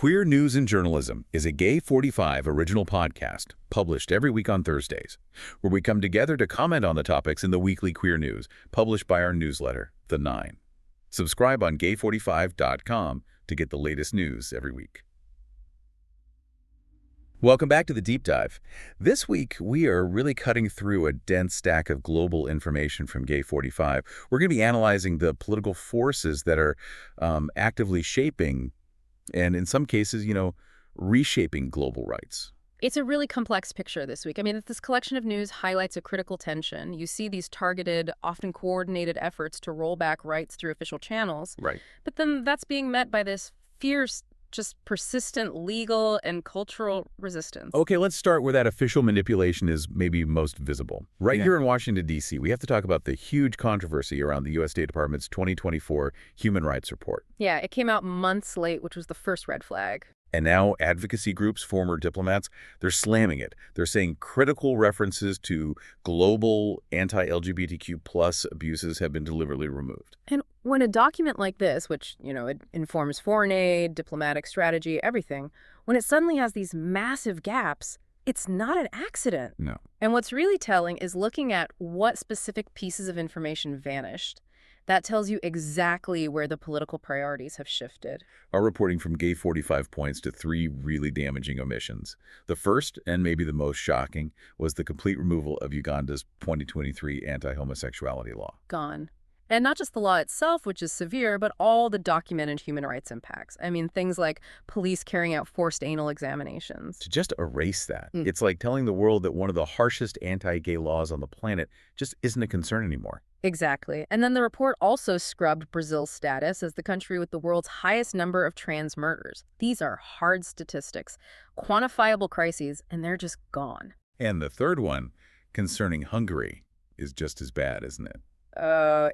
Queer News and Journalism is a Gay 45 original podcast published every week on Thursdays, where we come together to comment on the topics in the weekly queer news published by our newsletter, The Nine. Subscribe on gay45.com to get the latest news every week. Welcome back to the Deep Dive. This week, we are really cutting through a dense stack of global information from Gay 45. We're going to be analyzing the political forces that are actively shaping and in some cases, reshaping global rights. It's a really complex picture this week. I mean, this collection of news highlights a critical tension. You see these targeted, often coordinated efforts to roll back rights through official channels. Right. But then that's being met by this fierce, just persistent legal and cultural resistance. Okay, let's start where that official manipulation is maybe most visible. Here in Washington, D.C., we have to talk about the huge controversy around the U.S. State Department's 2024 Human Rights Report. Yeah, it came out months late, which was the first red flag. And now advocacy groups, former diplomats, they're slamming it. They're saying critical references to global anti-LGBTQ plus abuses have been deliberately removed. And when a document like this, which, it informs foreign aid, diplomatic strategy, everything, when it suddenly has these massive gaps, it's not an accident. No. And what's really telling is looking at what specific pieces of information vanished. That tells you exactly where the political priorities have shifted. Our reporting from Gay 45 points to three really damaging omissions. The first, and maybe the most shocking, was the complete removal of Uganda's 2023 anti-homosexuality law. Gone. And not just the law itself, which is severe, but all the documented human rights impacts. I mean, things like police carrying out forced anal examinations. To just erase that, it's like telling the world that one of the harshest anti-gay laws on the planet just isn't a concern anymore. Exactly. And then the report also scrubbed Brazil's status as the country with the world's highest number of trans murders. These are hard statistics, quantifiable crises, and they're just gone. And the third one, concerning Hungary, is just as bad, isn't it?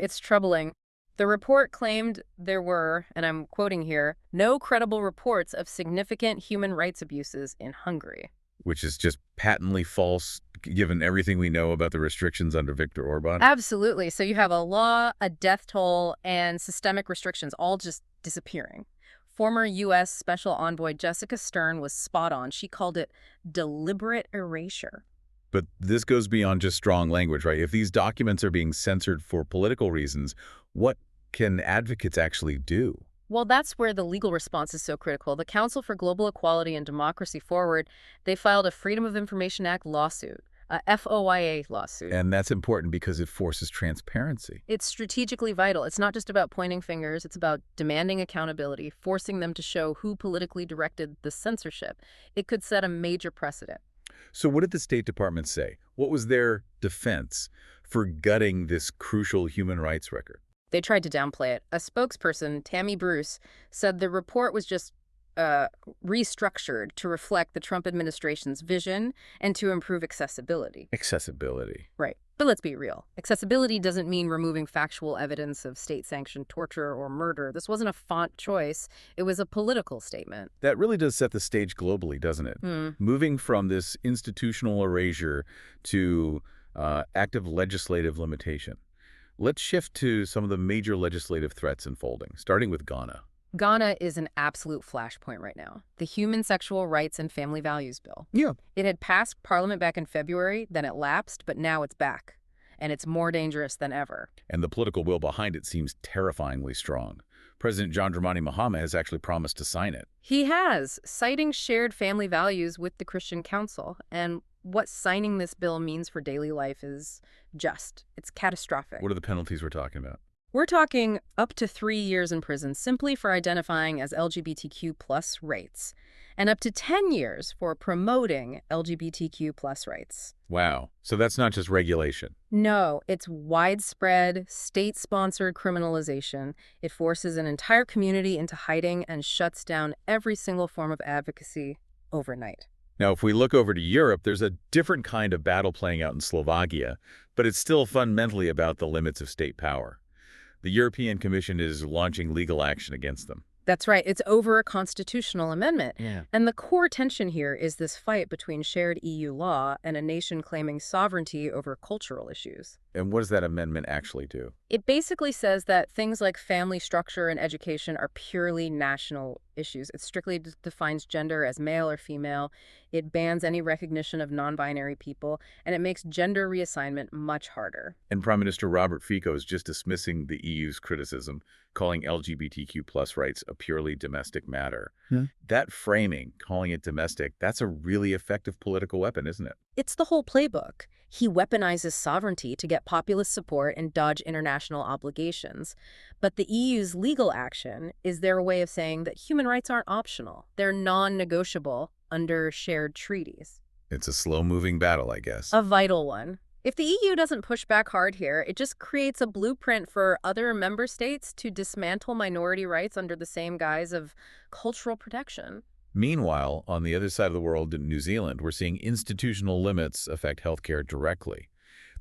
It's troubling. The report claimed there were, and I'm quoting here, no credible reports of significant human rights abuses in Hungary. Which is just patently false, given everything we know about the restrictions under Viktor Orban? Absolutely. So you have a law, a death toll, and systemic restrictions all just disappearing. Former U.S. Special Envoy Jessica Stern was spot on. She called it deliberate erasure. But this goes beyond just strong language, right? If these documents are being censored for political reasons, what can advocates actually do? Well, that's where the legal response is so critical. The Council for Global Equality and Democracy Forward, they filed a Freedom of Information Act lawsuit, a FOIA lawsuit. And that's important because it forces transparency. It's strategically vital. It's not just about pointing fingers. It's about demanding accountability, forcing them to show who politically directed the censorship. It could set a major precedent. So what did the State Department say? What was their defense for gutting this crucial human rights record? They tried to downplay it. A spokesperson, Tammy Bruce, said the report was just restructured to reflect the Trump administration's vision and to improve accessibility. Accessibility. Right. But let's be real. Accessibility doesn't mean removing factual evidence of state-sanctioned torture or murder. This wasn't a font choice. It was a political statement. That really does set the stage globally, doesn't it? Moving from this institutional erasure to active legislative limitation. Let's shift to some of the major legislative threats unfolding, starting with Ghana. Ghana is an absolute flashpoint right now. The Human Sexual Rights and Family Values Bill. Yeah. It had passed Parliament back in February, then it lapsed, but now it's back. And it's more dangerous than ever. And the political will behind it seems terrifyingly strong. President John Dramani Mahama has actually promised to sign it. He has, citing shared family values with the Christian Council. And what signing this bill means for daily life is it's catastrophic. What are the penalties we're talking about? We're talking up to 3 years in prison simply for identifying as LGBTQ plus rights, and up to 10 years for promoting LGBTQ plus rights. Wow. So that's not just regulation. No, it's widespread, state-sponsored criminalization. It forces an entire community into hiding and shuts down every single form of advocacy overnight. Now, if we look over to Europe, there's a different kind of battle playing out in Slovakia, but it's still fundamentally about the limits of state power. The European Commission is launching legal action against them. That's right. It's over a constitutional amendment. Yeah. And the core tension here is this fight between shared EU law and a nation claiming sovereignty over cultural issues. And what does that amendment actually do? It basically says that things like family structure and education are purely national issues. It strictly defines gender as male or female. It bans any recognition of non-binary people, and it makes gender reassignment much harder. And Prime Minister Robert Fico is just dismissing the EU's criticism, calling LGBTQ plus rights a purely domestic matter. Yeah. That framing, calling it domestic, that's a really effective political weapon, isn't it? It's the whole playbook. He weaponizes sovereignty to get populist support and dodge international obligations. But the EU's legal action is their way of saying that human rights aren't optional. They're non-negotiable under shared treaties. It's a slow-moving battle, I guess. A vital one. If the EU doesn't push back hard here, it just creates a blueprint for other member states to dismantle minority rights under the same guise of cultural protection. Meanwhile, on the other side of the world in New Zealand, we're seeing institutional limits affect healthcare directly.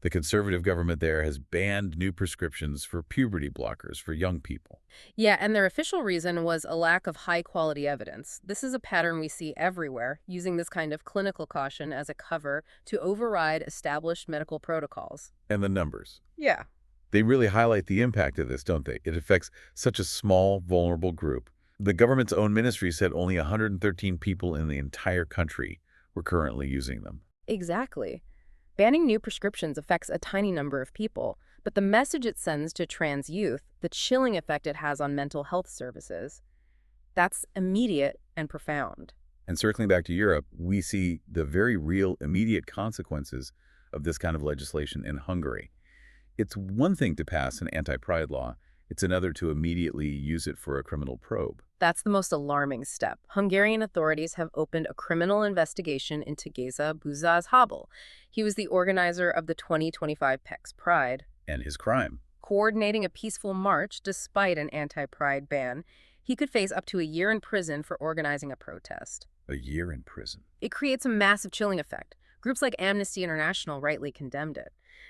The Conservative government there has banned new prescriptions for puberty blockers for young people. Yeah, and their official reason was a lack of high-quality evidence. This is a pattern we see everywhere, using this kind of clinical caution as a cover to override established medical protocols. And the numbers. Yeah. They really highlight the impact of this, don't they? It affects such a small, vulnerable group. The government's own ministry said only 113 people in the entire country were currently using them. Exactly. Banning new prescriptions affects a tiny number of people, but the message it sends to trans youth, the chilling effect it has on mental health services, that's immediate and profound. And circling back to Europe, we see the very real immediate consequences of this kind of legislation in Hungary. It's one thing to pass an anti-pride law. It's another to immediately use it for a criminal probe. That's the most alarming step. Hungarian authorities have opened a criminal investigation into Geza Buzaz Habel. He was the organizer of the 2025 PEX Pride. And his crime. Coordinating a peaceful march despite an anti-pride ban, he could face up to a year in prison for organizing a protest. A year in prison. It creates a massive chilling effect. Groups like Amnesty International rightly condemned it.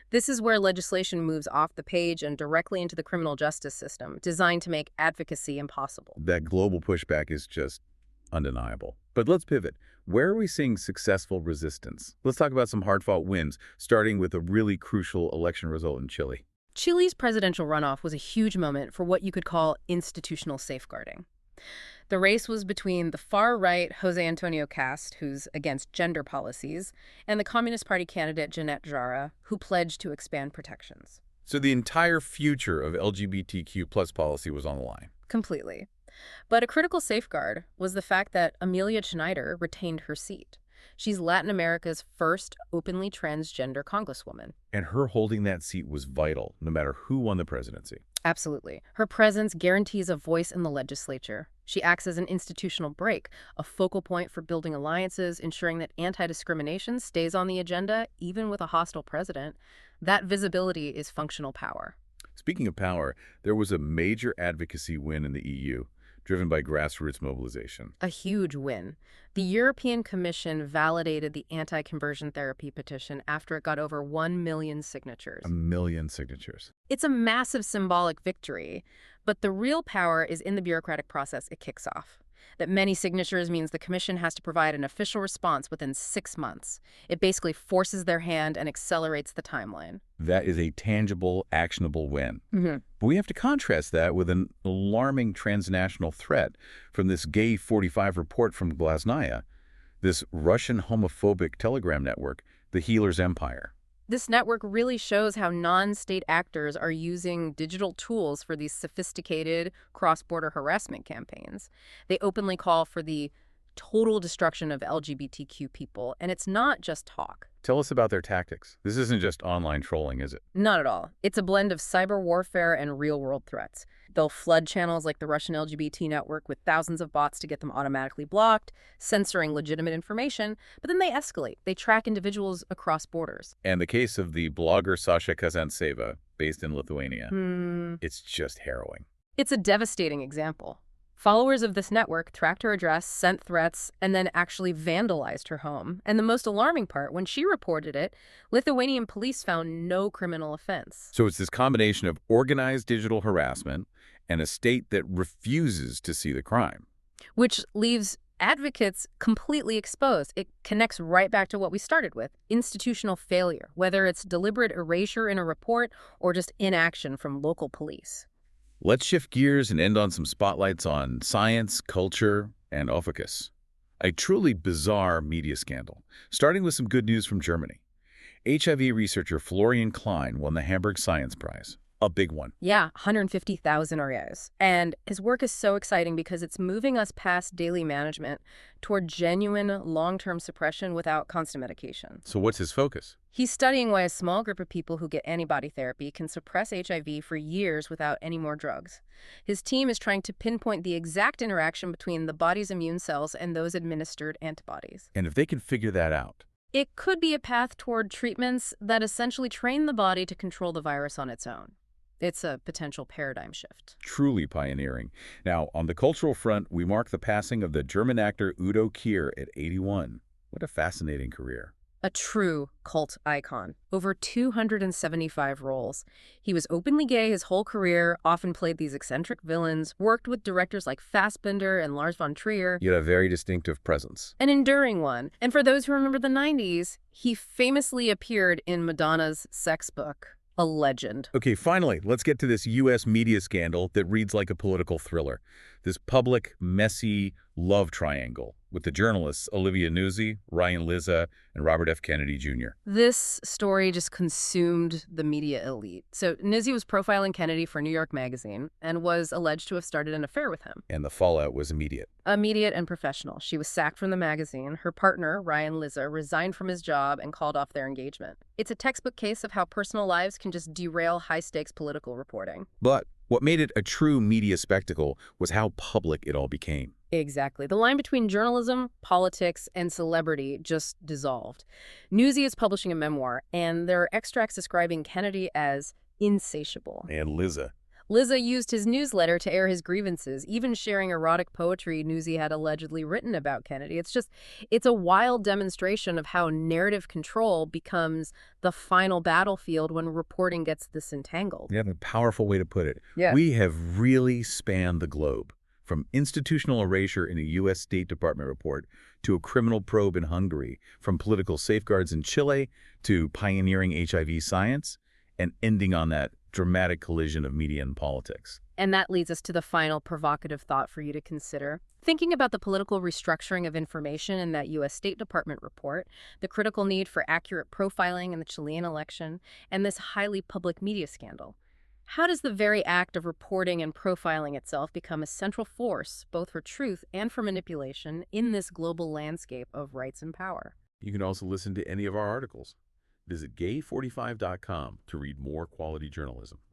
This is where legislation moves off the page and directly into the criminal justice system, designed to make advocacy impossible. That global pushback is just undeniable. But let's pivot. Where are we seeing successful resistance? Let's talk about some hard-fought wins, starting with a really crucial election result in Chile. Chile's presidential runoff was a huge moment for what you could call institutional safeguarding. The race was between the far-right José Antonio Cast, who's against gender policies, and the Communist Party candidate Jeanette Jara, who pledged to expand protections. So the entire future of LGBTQ plus policy was on the line. Completely. But a critical safeguard was the fact that Amelia Schneider retained her seat. She's Latin America's first openly transgender congresswoman. And her holding that seat was vital, no matter who won the presidency. Absolutely. Her presence guarantees a voice in the legislature. She acts as an institutional brake, a focal point for building alliances, ensuring that anti-discrimination stays on the agenda, even with a hostile president. That visibility is functional power. Speaking of power, there was a major advocacy win in the EU, driven by grassroots mobilization. A huge win. The European Commission validated the anti-conversion therapy petition after it got over 1 million signatures. 1 million signatures. It's a massive symbolic victory, but the real power is in the bureaucratic process it kicks off. That many signatures means the Commission has to provide an official response within 6 months. It basically forces their hand and accelerates the timeline. That is a tangible, actionable win. Mm-hmm. But we have to contrast that with an alarming transnational threat from this Gay 45 report from Glasnaya, this Russian homophobic telegram network, the Healers' Empire. This network really shows how non-state actors are using digital tools for these sophisticated cross-border harassment campaigns. They openly call for the total destruction of LGBTQ people, and it's not just talk. Tell us about their tactics. This isn't just online trolling, is it? Not at all. It's a blend of cyber warfare and real-world threats. They'll flood channels like the Russian LGBT network with thousands of bots to get them automatically blocked, censoring legitimate information, but then they escalate. They track individuals across borders. And the case of the blogger Sasha Kazantseva, based in Lithuania, it's just harrowing. It's a devastating example. Followers of this network tracked her address, sent threats, and then actually vandalized her home. And the most alarming part, when she reported it, Lithuanian police found no criminal offense. So it's this combination of organized digital harassment and a state that refuses to see the crime. Which leaves Advocates completely exposed. It connects right back to what we started with, institutional failure, whether it's deliberate erasure in a report or just inaction from local police. Let's shift gears and end on some spotlights on science, culture, and advocacy. A truly bizarre media scandal, starting with some good news from Germany. HIV researcher Florian Klein won the Hamburg Science Prize. A big one. Yeah, 150,000 euros. And his work is so exciting because it's moving us past daily management toward genuine long-term suppression without constant medication. So what's his focus? He's studying why a small group of people who get antibody therapy can suppress HIV for years without any more drugs. His team is trying to pinpoint the exact interaction between the body's immune cells and those administered antibodies. And if they can figure that out, It could be a path toward treatments that essentially train the body to control the virus on its own. It's a potential paradigm shift. truly pioneering. Now, on the cultural front, we mark the passing of the German actor Udo Kier at 81. What a fascinating career. A true cult icon. Over 275 roles. He was openly gay his whole career, often played these eccentric villains, worked with directors like Fassbinder and Lars von Trier. Yet a very distinctive presence. An enduring one. And for those who remember the 90s, he famously appeared in Madonna's sex book. A legend. Okay, finally, let's get to this U.S. media scandal that reads like a political thriller. This public, messy love triangle with the journalists Olivia Nuzzi, Ryan Lizza, and Robert F. Kennedy Jr. This story just consumed the media elite. So Nizzi was profiling Kennedy for New York Magazine and was alleged to have started an affair with him. And the fallout was immediate. Immediate and professional. She was sacked from the magazine. Her partner, Ryan Lizza, resigned from his job and called off their engagement. It's a textbook case of how personal lives can just derail high-stakes political reporting. But what made it a true media spectacle was how public it all became. Exactly. The line between journalism, politics, and celebrity just dissolved. Newsy is publishing a memoir, and there are extracts describing Kennedy as insatiable. And Lizza. Lizza used his newsletter to air his grievances, even sharing erotic poetry Newsy had allegedly written about Kennedy. It's a wild demonstration of how narrative control becomes the final battlefield when reporting gets this entangled. You have a powerful way to put it. Yeah. We have really spanned the globe. From institutional erasure in a U.S. State Department report to a criminal probe in Hungary, from political safeguards in Chile to pioneering HIV science, and ending on that dramatic collision of media and politics. And that leads us to the final provocative thought for you to consider. Thinking about the political restructuring of information in that U.S. State Department report, the critical need for accurate profiling in the Chilean election, and this highly public media scandal. How does the very act of reporting and profiling itself become a central force, both for truth and for manipulation, in this global landscape of rights and power? You can also listen to any of our articles. Visit gay45.com to read more quality journalism.